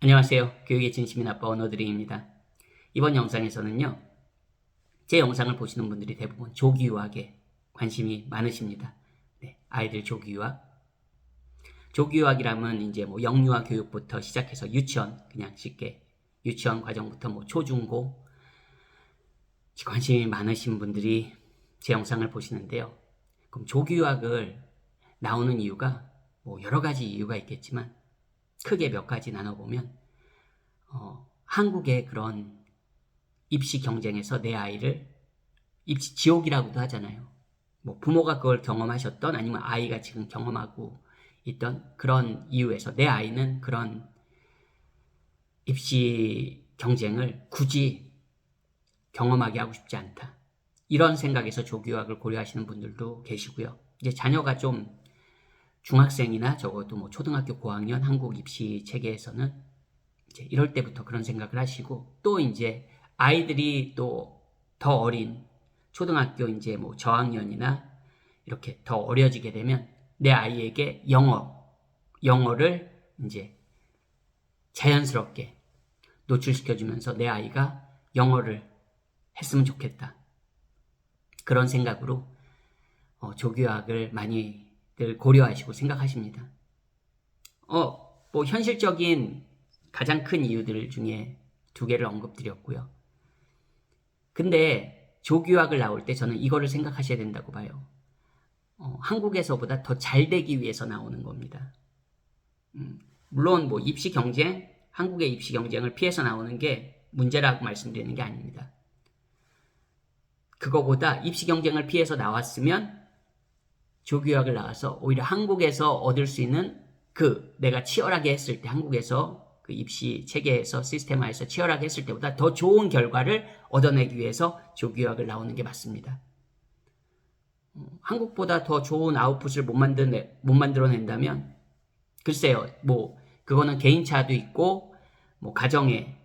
안녕하세요. 교육의 진심인 아빠 언어드림입니다. 이번 영상에서는요, 제 영상을 보시는 분들이 대부분 조기 유학에 관심이 많으십니다. 네, 아이들 조기 유학. 조기 유학이라면 이제 뭐 영유아 교육부터 시작해서 유치원, 그냥 쉽게 유치원 과정부터 뭐 초중고 관심이 많으신 분들이 제 영상을 보시는데요. 그럼 조기 유학을 나오는 이유가 뭐 여러 가지 이유가 있겠지만 크게 몇 가지 나눠보면 한국의 그런 입시 경쟁에서 내 아이를 입시 지옥이라고도 하잖아요. 뭐 부모가 그걸 경험하셨던 아니면 아이가 지금 경험하고 있던 그런 이유에서 내 아이는 그런 입시 경쟁을 굳이 경험하게 하고 싶지 않다. 이런 생각에서 조기유학을 고려하시는 분들도 계시고요. 이제 자녀가 좀 중학생이나 적어도 뭐 초등학교 고학년 한국 입시 체계에서는 이제 이럴 때부터 그런 생각을 하시고, 또 이제 아이들이 또 더 어린 초등학교 이제 뭐 저학년이나 이렇게 더 어려지게 되면 내 아이에게 영어를 이제 자연스럽게 노출시켜주면서 내 아이가 영어를 했으면 좋겠다. 그런 생각으로 조교학을 많이들 고려하시고 생각하십니다. 뭐 현실적인 가장 큰 이유들 중에 두 개를 언급드렸고요. 근데 조교학을 나올 때 저는 이거를 생각하셔야 된다고 봐요. 한국에서보다 더 잘 되기 위해서 나오는 겁니다. 물론 뭐 입시 경쟁, 한국의 입시 경쟁을 피해서 나오는 게 문제라고 말씀드리는 게 아닙니다. 그거보다 입시 경쟁을 피해서 나왔으면 조교학을 나와서 오히려 한국에서 얻을 수 있는 내가 치열하게 했을 때 한국에서 그 입시 체계에서 시스템화에서 치열하게 했을 때보다 더 좋은 결과를 얻어내기 위해서 조교학을 나오는 게 맞습니다. 한국보다 더 좋은 아웃풋을 못 만들어낸다면 글쎄요, 뭐 그거는 개인차도 있고 뭐 가정의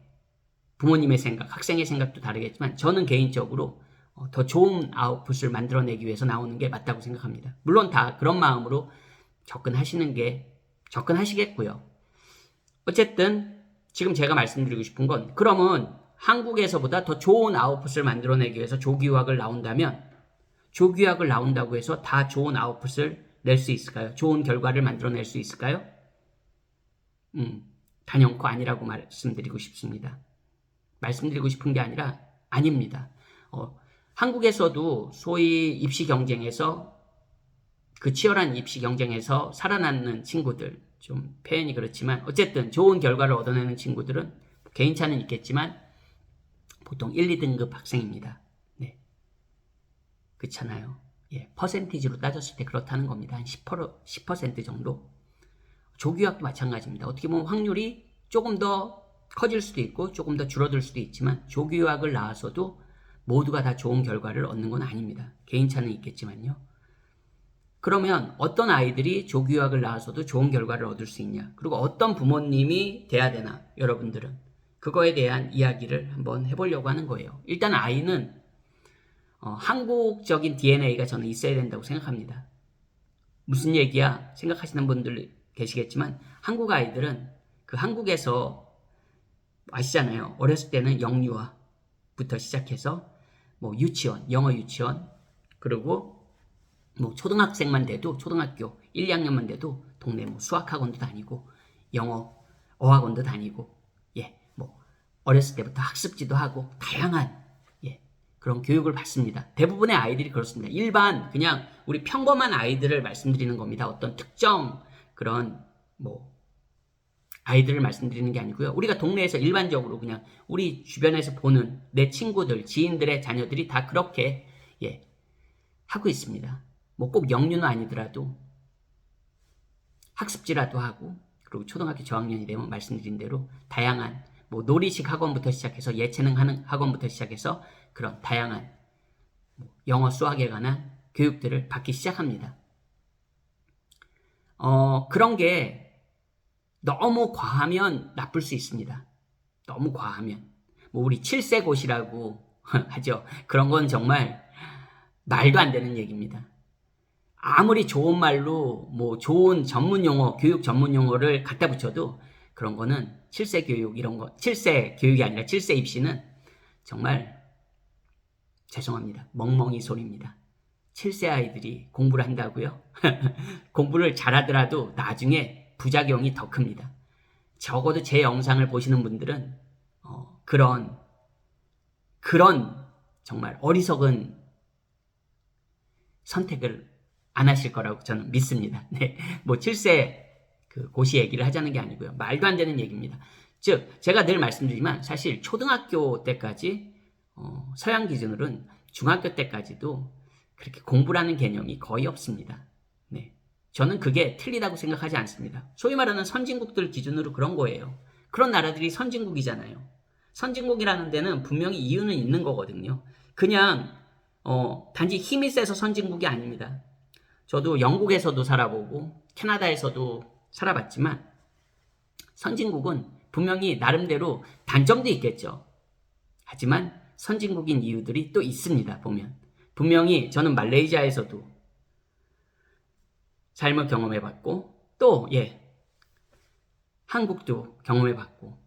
부모님의 생각, 학생의 생각도 다르겠지만 저는 개인적으로 더 좋은 아웃풋을 만들어내기 위해서 나오는 게 맞다고 생각합니다. 물론 다 그런 마음으로 접근하시겠고요. 어쨌든 지금 제가 말씀드리고 싶은 건, 그러면 한국에서보다 더 좋은 아웃풋을 만들어내기 위해서 조기유학을 나온다면 조기유학을 나온다고 해서 다 좋은 아웃풋을 낼 수 있을까요? 좋은 결과를 만들어낼 수 있을까요? 단연코 아니라고 말씀드리고 싶습니다. 말씀드리고 싶은 게 아니라 아닙니다. 한국에서도 소위 입시 경쟁에서 그 치열한 입시 경쟁에서 살아남는 친구들, 좀 표현이 그렇지만 어쨌든 좋은 결과를 얻어내는 친구들은 개인차는 있겠지만 보통 1, 2등급 학생입니다. 네. 그렇잖아요. 예, 퍼센티지로 따졌을 때 그렇다는 겁니다. 한 10% 정도. 조교학도 마찬가지입니다. 어떻게 보면 확률이 조금 더 커질 수도 있고 조금 더 줄어들 수도 있지만 조교학을 나와서도 모두가 다 좋은 결과를 얻는 건 아닙니다. 개인차는 있겠지만요. 그러면 어떤 아이들이 조기유학을 나와서도 좋은 결과를 얻을 수 있냐? 그리고 어떤 부모님이 돼야 되나? 여러분들은 그거에 대한 이야기를 한번 해보려고 하는 거예요. 일단 아이는 한국적인 DNA가 저는 있어야 된다고 생각합니다. 무슨 얘기야? 생각하시는 분들 계시겠지만 한국 아이들은 그 한국에서 아시잖아요. 어렸을 때는 영유아부터 시작해서 뭐 유치원, 영어 유치원, 그리고 뭐 초등학생만 돼도 초등학교 1, 2학년만 돼도 동네 뭐 수학학원도 다니고 영어 어학원도 다니고, 뭐 어렸을 때부터 학습지도 하고 다양한 그런 교육을 받습니다. 대부분의 아이들이 그렇습니다. 일반 그냥 우리 평범한 아이들을 말씀드리는 겁니다. 어떤 특정 그런 뭐 아이들을 말씀드리는 게 아니고요. 우리가 동네에서 일반적으로 그냥 우리 주변에서 보는 내 친구들, 지인들의 자녀들이 다 그렇게 하고 있습니다. 뭐 꼭 영유는 아니더라도 학습지라도 하고, 그리고 초등학교 저학년이 되면 말씀드린 대로 다양한 뭐 놀이식 학원부터 시작해서 예체능 하는 학원부터 시작해서 그런 다양한 뭐 영어 수학에 관한 교육들을 받기 시작합니다. 그런 게 너무 과하면 나쁠 수 있습니다. 너무 과하면 뭐 우리 7세고시라고 하죠. 그런 건 정말 말도 안 되는 얘기입니다. 아무리 좋은 말로 뭐 좋은 전문 용어, 교육 전문 용어를 갖다 붙여도 그런 거는 7세 교육 이런 거 7세 교육이 아니라 7세 입시는 정말 죄송합니다. 멍멍이 소리입니다. 7세 아이들이 공부를 한다고요? 공부를 잘하더라도 나중에 부작용이 더 큽니다. 적어도 제 영상을 보시는 분들은 그런 정말 어리석은 선택을 안 하실 거라고 저는 믿습니다. 네, 뭐 7세 그 고시 얘기를 하자는 게 아니고요. 말도 안 되는 얘기입니다. 즉 제가 늘 말씀드리지만 사실 초등학교 때까지 서양 기준으로는 중학교 때까지도 그렇게 공부라는 개념이 거의 없습니다. 네, 저는 그게 틀리다고 생각하지 않습니다. 소위 말하는 선진국들 기준으로 그런 거예요. 그런 나라들이 선진국이잖아요. 선진국이라는 데는 분명히 이유는 있는 거거든요. 그냥 단지 힘이 세서 선진국이 아닙니다. 저도 영국에서도 살아보고 캐나다에서도 살아봤지만 선진국은 분명히 나름대로 단점도 있겠죠. 하지만 선진국인 이유들이 또 있습니다. 보면 분명히 저는 말레이시아에서도 삶을 경험해봤고 또 한국도 경험해봤고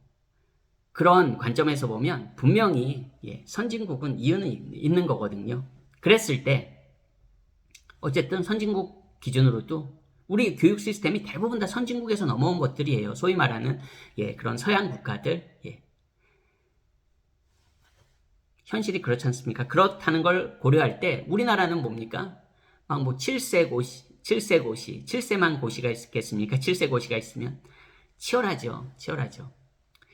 그런 관점에서 보면 분명히 선진국은 이유는 있는 거거든요. 그랬을 때 어쨌든 선진국 기준으로도 우리 교육 시스템이 대부분 다 선진국에서 넘어온 것들이에요. 소위 말하는 그런 서양 국가들 현실이 그렇지 않습니까? 그렇다는 걸 고려할 때 우리나라는 뭡니까? 막 뭐 7세 고시, 7세만 고시가 있겠습니까? 7세 고시가 있으면 치열하죠.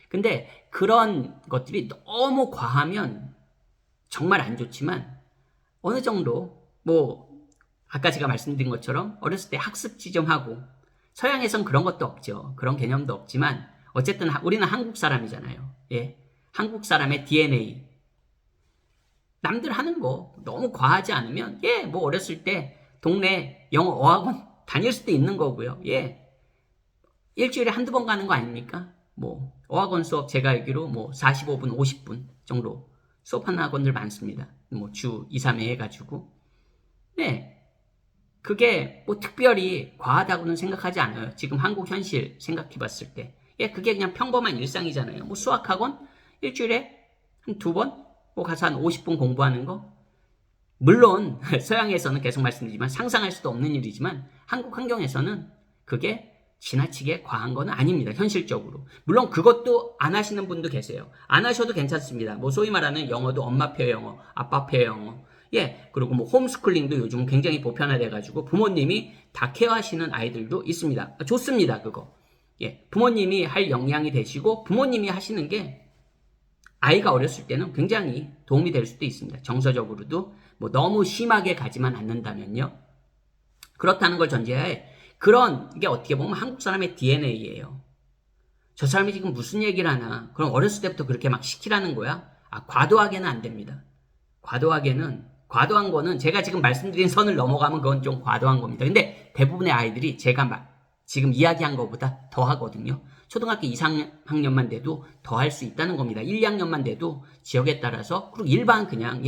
근데 그런 것들이 너무 과하면 정말 안 좋지만 어느 정도 뭐 아까 제가 말씀드린 것처럼 어렸을 때 학습지 좀 하고 서양에선 그런 것도 없죠. 그런 개념도 없지만 어쨌든 우리는 한국 사람이잖아요. 한국 사람의 DNA 남들 하는 거 너무 과하지 않으면 뭐 어렸을 때 동네 영어 어학원 다닐 수도 있는 거고요. 일주일에 한두 번 가는 거 아닙니까? 뭐 어학원 수업 제가 알기로 뭐 45분, 50분 정도 수업하는 학원들 많습니다. 뭐 주 2, 3회 해가지고 그게 뭐 특별히 과하다고는 생각하지 않아요. 지금 한국 현실 생각해 봤을 때 그게 그냥 평범한 일상이잖아요. 뭐 수학학원 일주일에 한 2번 뭐 가서 한 50분 공부하는 거 물론 서양에서는 계속 말씀드리지만 상상할 수도 없는 일이지만 한국 환경에서는 그게 지나치게 과한 건 아닙니다. 현실적으로. 물론 그것도 안 하시는 분도 계세요. 안 하셔도 괜찮습니다. 뭐 소위 말하는 영어도 엄마표 영어, 아빠표 영어. 그리고 뭐 홈스쿨링도 요즘 굉장히 보편화돼가지고 부모님이 다 케어하시는 아이들도 있습니다. 좋습니다. 그거. 부모님이 할 역량이 되시고 부모님이 하시는 게 아이가 어렸을 때는 굉장히 도움이 될 수도 있습니다. 정서적으로도 뭐 너무 심하게 가지만 않는다면요. 그렇다는 걸 전제하에 그런 게 어떻게 보면 한국 사람의 DNA예요. 저 사람이 지금 무슨 얘기를 하나? 그럼 어렸을 때부터 그렇게 막 시키라는 거야? 과도하게는 안 됩니다. 과도한 거는 제가 지금 말씀드린 선을 넘어가면 그건 좀 과도한 겁니다. 근데 대부분의 아이들이 제가 지금 이야기한 것보다 더 하거든요. 초등학교 2, 3학년만 돼도 더 할 수 있다는 겁니다. 1, 2학년만 돼도 지역에 따라서 그리고 일반 그냥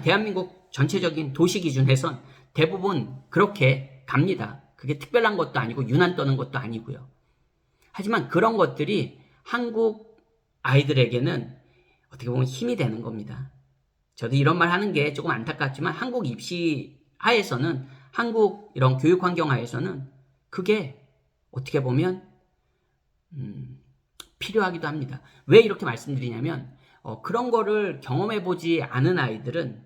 대한민국 전체적인 도시 기준에선 대부분 그렇게 갑니다. 그게 특별한 것도 아니고 유난 떠는 것도 아니고요. 하지만 그런 것들이 한국 아이들에게는 어떻게 보면 힘이 되는 겁니다. 저도 이런 말 하는 게 조금 안타깝지만 한국 입시 하에서는 한국 이런 교육 환경 하에서는 그게 어떻게 보면 필요하기도 합니다. 왜 이렇게 말씀드리냐면 그런 거를 경험해보지 않은 아이들은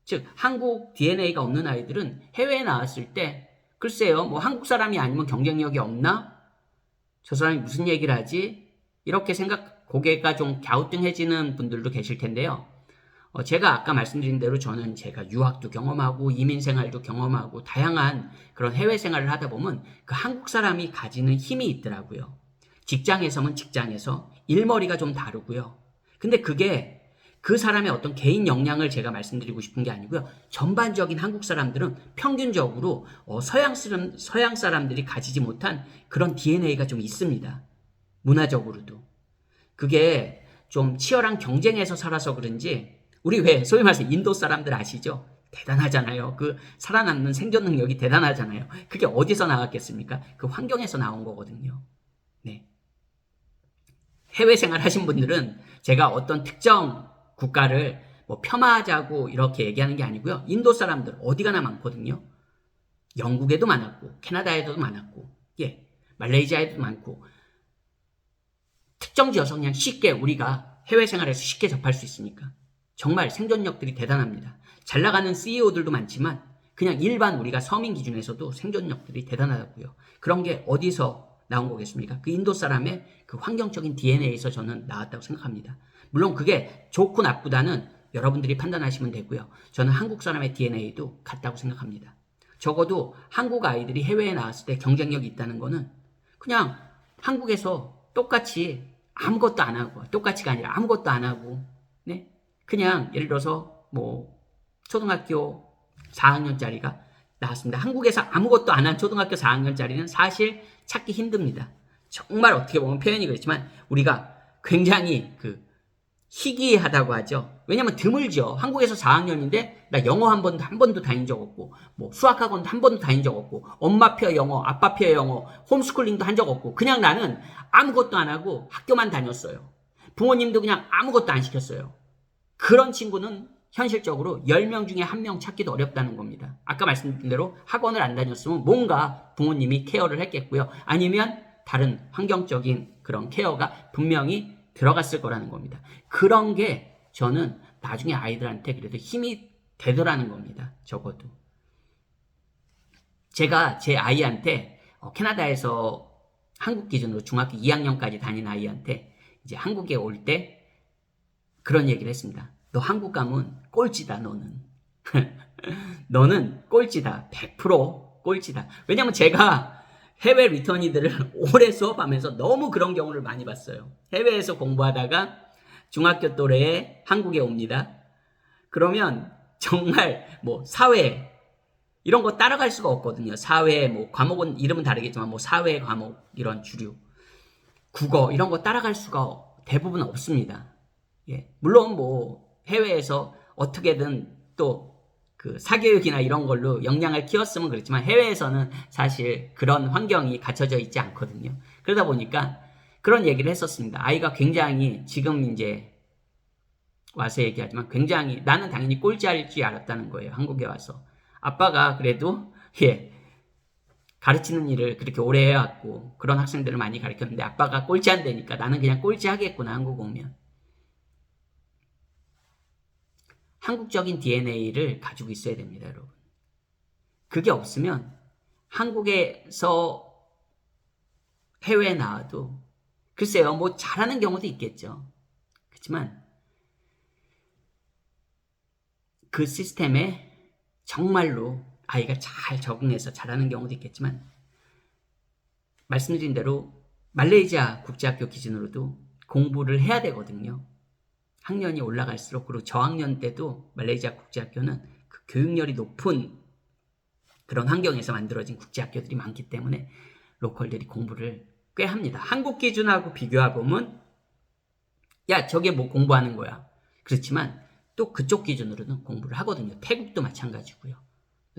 즉 한국 DNA가 없는 아이들은 해외에 나왔을 때 글쎄요 뭐 한국 사람이 아니면 경쟁력이 없나? 저 사람이 무슨 얘기를 하지? 이렇게 고개가 좀 갸우뚱해지는 분들도 계실 텐데요. 제가 아까 말씀드린 대로 저는 제가 유학도 경험하고 이민 생활도 경험하고 다양한 그런 해외 생활을 하다 보면 그 한국 사람이 가지는 힘이 있더라고요. 직장에서는 직장에서 일머리가 좀 다르고요. 근데 그게 그 사람의 어떤 개인 역량을 제가 말씀드리고 싶은 게 아니고요. 전반적인 한국 사람들은 평균적으로 서양 사람들이 가지지 못한 그런 DNA가 좀 있습니다. 문화적으로도. 그게 좀 치열한 경쟁에서 살아서 그런지 우리 왜 소위 말해서 인도 사람들 아시죠? 대단하잖아요. 그 살아남는 생존 능력이 대단하잖아요. 그게 어디서 나왔겠습니까? 그 환경에서 나온 거거든요. 네. 해외 생활 하신 분들은 제가 어떤 특정 국가를 뭐 폄하하자고 이렇게 얘기하는 게 아니고요. 인도 사람들 어디 가나 많거든요. 영국에도 많았고, 캐나다에도 많았고, 예, 말레이시아에도 많고, 특정 지어서 그냥 쉽게 우리가 해외 생활에서 쉽게 접할 수 있으니까. 정말 생존력들이 대단합니다. 잘 나가는 CEO들도 많지만, 그냥 일반 우리가 서민 기준에서도 생존력들이 대단하다고요. 그런 게 어디서 나온 거겠습니까? 그 인도 사람의 그 환경적인 DNA에서 저는 나왔다고 생각합니다. 물론 그게 좋고 나쁘다는 여러분들이 판단하시면 되고요. 저는 한국 사람의 DNA도 같다고 생각합니다. 적어도 한국 아이들이 해외에 나왔을 때 경쟁력이 있다는 거는 그냥 한국에서 똑같이 아무것도 안 하고, 똑같이가 아니라 아무것도 안 하고, 네? 그냥 예를 들어서 뭐 초등학교 4학년짜리가 나왔습니다. 한국에서 아무것도 안 한 초등학교 4학년짜리는 사실 찾기 힘듭니다. 정말 어떻게 보면 표현이 그렇지만 우리가 굉장히 희귀하다고 하죠. 왜냐면 드물죠. 한국에서 4학년인데 나 영어 한 번도 다닌 적 없고, 뭐 수학학원도 한 번도 다닌 적 없고, 엄마표 영어, 아빠표 영어, 홈스쿨링도 한 적 없고, 그냥 나는 아무것도 안 하고 학교만 다녔어요. 부모님도 그냥 아무것도 안 시켰어요. 그런 친구는 현실적으로 10명 중에 1명 찾기도 어렵다는 겁니다. 아까 말씀드린 대로 학원을 안 다녔으면 뭔가 부모님이 케어를 했겠고요. 아니면 다른 환경적인 그런 케어가 분명히 들어갔을 거라는 겁니다. 그런 게 저는 나중에 아이들한테 그래도 힘이 되더라는 겁니다. 적어도. 제가 제 아이한테 캐나다에서 한국 기준으로 중학교 2학년까지 다닌 아이한테 이제 한국에 올 때 그런 얘기를 했습니다. 너 한국 가면 꼴찌다, 너는. 너는 꼴찌다. 100% 꼴찌다. 왜냐면 제가 해외 리터니들을 오래 수업하면서 너무 그런 경우를 많이 봤어요. 해외에서 공부하다가 중학교 또래에 한국에 옵니다. 그러면 정말 뭐 사회 이런 거 따라갈 수가 없거든요. 사회 뭐 과목은 이름은 다르겠지만 뭐 사회 과목 이런 주류 국어 이런 거 따라갈 수가 대부분 없습니다. 예. 물론 뭐 해외에서 어떻게든 또 그 사교육이나 이런 걸로 역량을 키웠으면 그렇지만 해외에서는 사실 그런 환경이 갖춰져 있지 않거든요. 그러다 보니까 그런 얘기를 했었습니다. 아이가 굉장히 지금 이제 와서 얘기하지만 굉장히 나는 당연히 꼴찌할 줄 알았다는 거예요. 한국에 와서. 아빠가 그래도 예 가르치는 일을 그렇게 오래 해왔고 그런 학생들을 많이 가르쳤는데 아빠가 꼴찌 안 되니까 나는 그냥 꼴찌 하겠구나 한국 오면. 한국적인 DNA를 가지고 있어야 됩니다, 여러분. 그게 없으면 한국에서 해외에 나와도 글쎄요, 뭐 잘하는 경우도 있겠죠. 그렇지만 그 시스템에 정말로 아이가 잘 적응해서 잘하는 경우도 있겠지만 말씀드린 대로 말레이시아 국제학교 기준으로도 공부를 해야 되거든요. 학년이 올라갈수록 그리고 저학년 때도 말레이시아 국제학교는 그 교육열이 높은 그런 환경에서 만들어진 국제학교들이 많기 때문에 로컬들이 공부를 꽤 합니다. 한국 기준하고 비교해보면 야 저게 뭐 공부하는 거야. 그렇지만 또 그쪽 기준으로는 공부를 하거든요. 태국도 마찬가지고요.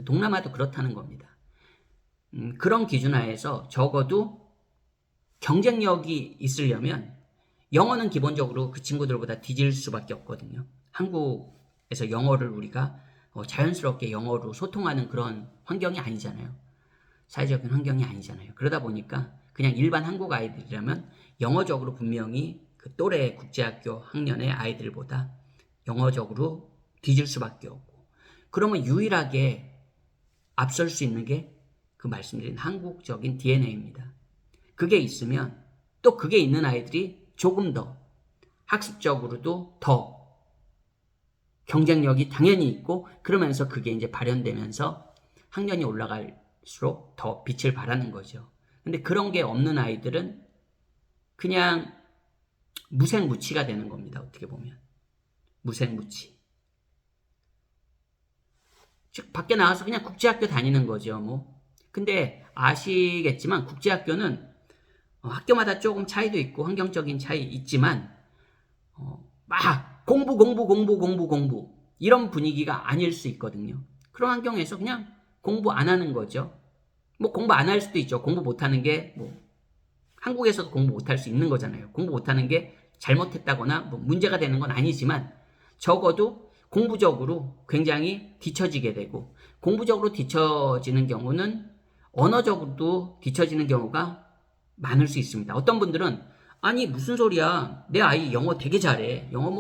동남아도 그렇다는 겁니다. 그런 기준 하에서 적어도 경쟁력이 있으려면 영어는 기본적으로 그 친구들보다 뒤질 수밖에 없거든요. 한국에서 영어를 우리가 자연스럽게 영어로 소통하는 그런 환경이 아니잖아요. 사회적인 환경이 아니잖아요. 그러다 보니까 그냥 일반 한국 아이들이라면 영어적으로 분명히 그 또래 국제학교 학년의 아이들보다 영어적으로 뒤질 수밖에 없고 그러면 유일하게 앞설 수 있는 게 그 말씀드린 한국적인 DNA입니다. 그게 있으면 또 그게 있는 아이들이 조금 더 학습적으로도 더 경쟁력이 당연히 있고 그러면서 그게 이제 발현되면서 학년이 올라갈수록 더 빛을 발하는 거죠. 근데 그런 게 없는 아이들은 그냥 무생무치가 되는 겁니다. 어떻게 보면. 무생무치. 즉 밖에 나와서 그냥 국제학교 다니는 거죠. 뭐. 근데 아시겠지만 국제학교는 학교마다 조금 차이도 있고 환경적인 차이 있지만 막 공부 이런 분위기가 아닐 수 있거든요. 그런 환경에서 그냥 공부 안 하는 거죠. 뭐 공부 안 할 수도 있죠. 공부 못 하는 게 뭐 한국에서도 공부 못할 수 있는 거잖아요. 공부 못하는 게 잘못했다거나 뭐 문제가 되는 건 아니지만 적어도 공부적으로 굉장히 뒤처지게 되고 공부적으로 뒤처지는 경우는 언어적으로도 뒤처지는 경우가 많을 수 있습니다. 어떤 분들은 아니 무슨 소리야 내 아이 영어 되게 잘해 영어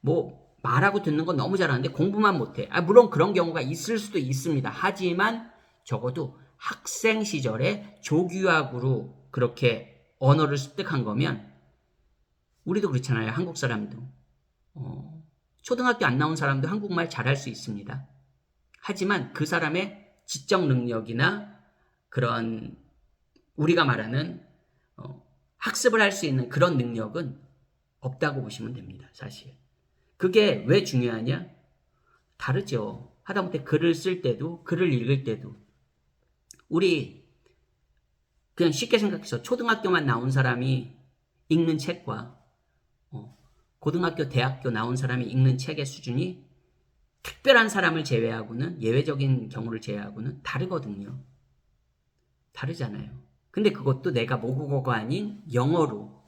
뭐 말하고 듣는 건 너무 잘하는데 공부만 못해. 물론 그런 경우가 있을 수도 있습니다. 하지만 적어도 학생 시절에 조규학으로 그렇게 언어를 습득한 거면 우리도 그렇잖아요. 한국 사람도 초등학교 안 나온 사람도 한국말 잘할 수 있습니다. 하지만 그 사람의 지적 능력이나 그런 우리가 말하는 학습을 할 수 있는 그런 능력은 없다고 보시면 됩니다. 사실 그게 왜 중요하냐? 다르죠. 하다못해 글을 쓸 때도 글을 읽을 때도 우리 그냥 쉽게 생각해서 초등학교만 나온 사람이 읽는 책과 고등학교, 대학교 나온 사람이 읽는 책의 수준이 특별한 사람을 제외하고는 예외적인 경우를 제외하고는 다르거든요. 다르잖아요. 근데 그것도 내가 모국어가 아닌 영어로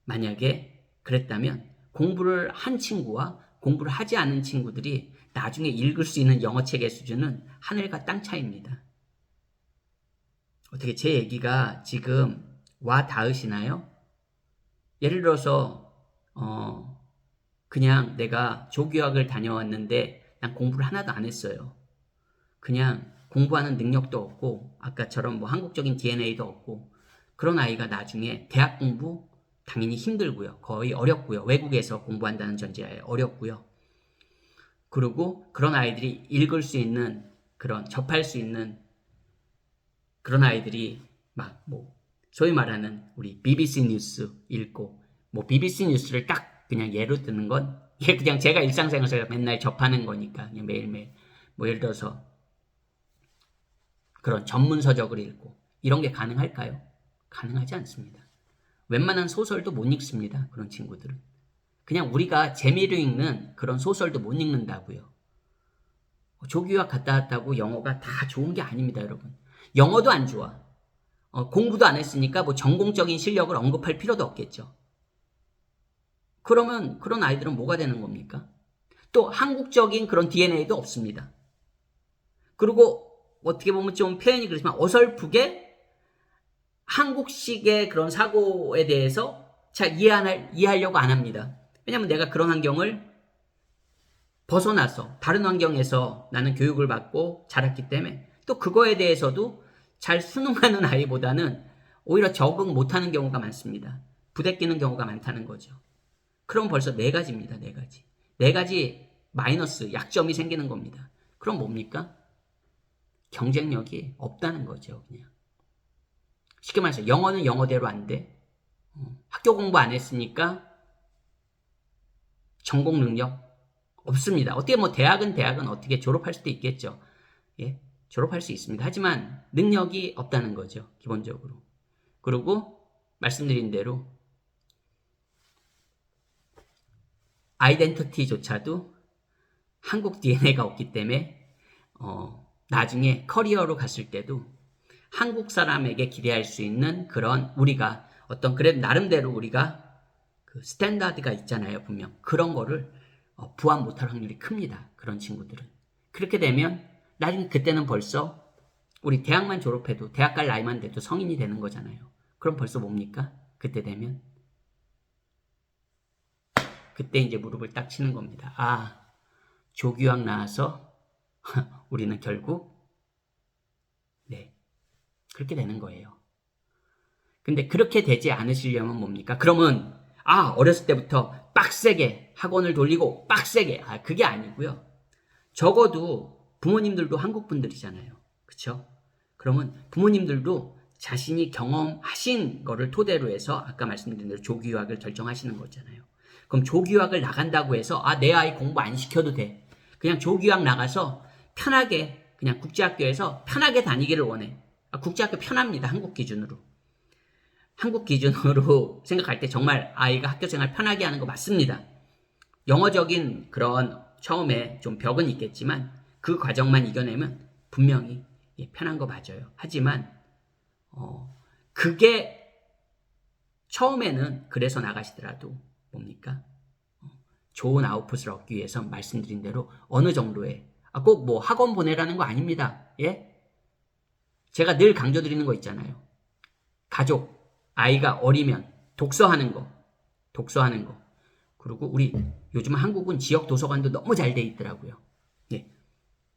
만약에 그랬다면 공부를 한 친구와 공부를 하지 않은 친구들이 나중에 읽을 수 있는 영어책의 수준은 하늘과 땅 차이입니다. 어떻게 제 얘기가 지금 와 닿으시나요? 예를 들어서 그냥 내가 조교학을 다녀왔는데 난 공부를 하나도 안 했어요. 그냥 공부하는 능력도 없고 아까처럼 뭐 한국적인 DNA도 없고 그런 아이가 나중에 대학 공부 당연히 힘들고요. 거의 어렵고요. 외국에서 공부한다는 전제하에 어렵고요. 그리고 그런 아이들이 읽을 수 있는 그런 접할 수 있는 그런 아이들이 막 뭐 소위 말하는 우리 BBC 뉴스 읽고 뭐 BBC 뉴스를 딱 그냥 예로 드는 건 이게 그냥 제가 일상생활에서 맨날 접하는 거니까 그냥 매일매일 뭐 예를 들어서 그런 전문 서적을 읽고 이런 게 가능할까요? 가능하지 않습니다. 웬만한 소설도 못 읽습니다. 그런 친구들은. 그냥 우리가 재미로 읽는 그런 소설도 못 읽는다고요. 조교학 갔다 왔다고 영어가 다 좋은 게 아닙니다, 여러분. 영어도 안 좋아. 공부도 안 했으니까 뭐 전공적인 실력을 언급할 필요도 없겠죠. 그러면 그런 아이들은 뭐가 되는 겁니까? 또 한국적인 그런 DNA도 없습니다. 그리고 어떻게 보면 좀 표현이 그렇지만 어설프게 한국식의 그런 사고에 대해서 잘 이해하려고 안 합니다. 왜냐하면 내가 그런 환경을 벗어나서 다른 환경에서 나는 교육을 받고 자랐기 때문에 또 그거에 대해서도 잘 순응하는 아이보다는 오히려 적응 못하는 경우가 많습니다. 부대끼는 경우가 많다는 거죠. 그럼 벌써 네 가지입니다. 네 가지. 네 가지 마이너스, 약점이 생기는 겁니다. 그럼 뭡니까? 경쟁력이 없다는 거죠. 그냥. 쉽게 말해서 영어는 영어대로 안 돼. 학교 공부 안 했으니까 전공 능력 없습니다. 어떻게 뭐 대학은 어떻게 졸업할 수도 있겠죠. 예, 졸업할 수 있습니다. 하지만 능력이 없다는 거죠. 기본적으로. 그리고 말씀드린 대로 아이덴티티조차도 한국 DNA가 없기 때문에 나중에 커리어로 갔을 때도 한국 사람에게 기대할 수 있는 그런 우리가 어떤 그래도 나름대로 우리가 그 스탠다드가 있잖아요. 분명 그런 거를 부합 못할 확률이 큽니다. 그런 친구들은. 그렇게 되면 나중에 그때는 벌써 우리 대학만 졸업해도 대학 갈 나이만 돼도 성인이 되는 거잖아요. 그럼 벌써 뭡니까? 그때 되면 그때 이제 무릎을 딱 치는 겁니다. 조규학 나와서 우리는 결국 그렇게 되는 거예요. 근데 그렇게 되지 않으시려면 뭡니까? 그러면 어렸을 때부터 빡세게 학원을 돌리고 빡세게 그게 아니고요. 적어도 부모님들도 한국 분들이잖아요. 그렇죠? 그러면 부모님들도 자신이 경험하신 거를 토대로 해서 아까 말씀드린 대로 조기유학을 결정하시는 거잖아요. 그럼 조기유학을 나간다고 해서 내 아이 공부 안 시켜도 돼. 그냥 조기유학 나가서 편하게 그냥 국제학교에서 편하게 다니기를 원해. 국제학교 편합니다. 한국 기준으로. 한국 기준으로 생각할 때 정말 아이가 학교생활 편하게 하는 거 맞습니다. 영어적인 그런 처음에 좀 벽은 있겠지만 그 과정만 이겨내면 분명히 편한 거 맞아요. 하지만 그게 처음에는 그래서 나가시더라도 뭡니까? 좋은 아웃풋을 얻기 위해서 말씀드린 대로 어느 정도의 꼭 뭐 학원 보내라는 거 아닙니다. 예? 제가 늘 강조드리는 거 있잖아요. 가족, 아이가 어리면 독서하는 거. 그리고 우리 요즘 한국은 지역 도서관도 너무 잘 돼 있더라고요. 예.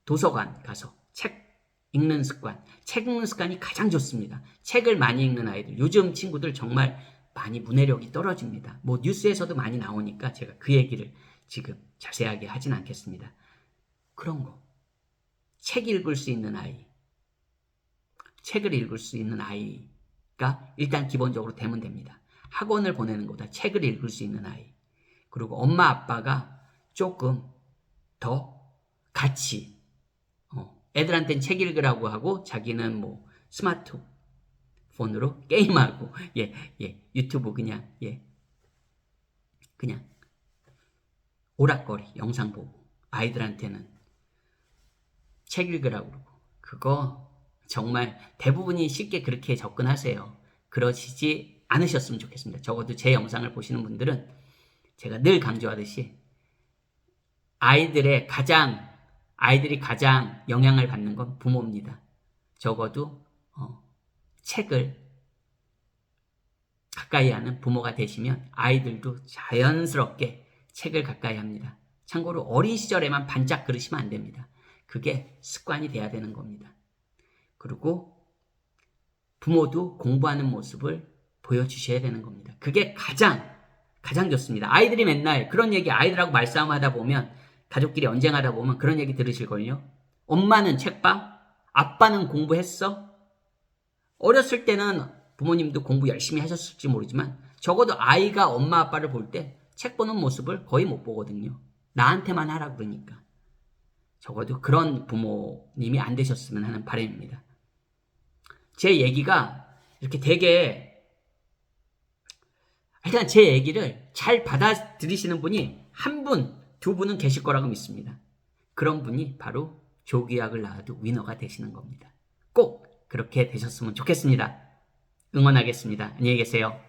도서관 가서 책 읽는 습관이 가장 좋습니다. 책을 많이 읽는 아이들, 요즘 친구들 정말 많이 문해력이 떨어집니다. 뭐 뉴스에서도 많이 나오니까 제가 그 얘기를 지금 자세하게 하진 않겠습니다. 그런 거. 책을 읽을 수 있는 아이가 일단 기본적으로 되면 됩니다. 학원을 보내는 것보다 책을 읽을 수 있는 아이. 그리고 엄마 아빠가 조금 더 같이 애들한테는 책 읽으라고 하고 자기는 뭐 스마트폰으로 게임하고 유튜브 그냥 오락거리 영상 보고 아이들한테는 책 읽으라고 그러고 그거 정말 대부분이 쉽게 그렇게 접근하세요. 그러시지 않으셨으면 좋겠습니다. 적어도 제 영상을 보시는 분들은 제가 늘 강조하듯이 아이들이 가장 영향을 받는 건 부모입니다. 적어도 책을 가까이 하는 부모가 되시면 아이들도 자연스럽게 책을 가까이 합니다. 참고로 어린 시절에만 반짝 그러시면 안 됩니다. 그게 습관이 돼야 되는 겁니다. 그리고 부모도 공부하는 모습을 보여주셔야 되는 겁니다. 그게 가장 좋습니다. 아이들이 맨날 그런 얘기 아이들하고 말싸움하다 보면 가족끼리 언쟁하다 보면 그런 얘기 들으실걸요. 엄마는 책봐? 아빠는 공부했어? 어렸을 때는 부모님도 공부 열심히 하셨을지 모르지만 적어도 아이가 엄마 아빠를 볼 때 책 보는 모습을 거의 못 보거든요. 나한테만 하라 그러니까. 적어도 그런 부모님이 안 되셨으면 하는 바람입니다. 제 얘기가 이렇게 되게 일단 제 얘기를 잘 받아들이시는 분이 한 분, 두 분은 계실 거라고 믿습니다. 그런 분이 바로 조기약을 낳아도 위너가 되시는 겁니다. 꼭 그렇게 되셨으면 좋겠습니다. 응원하겠습니다. 안녕히 계세요.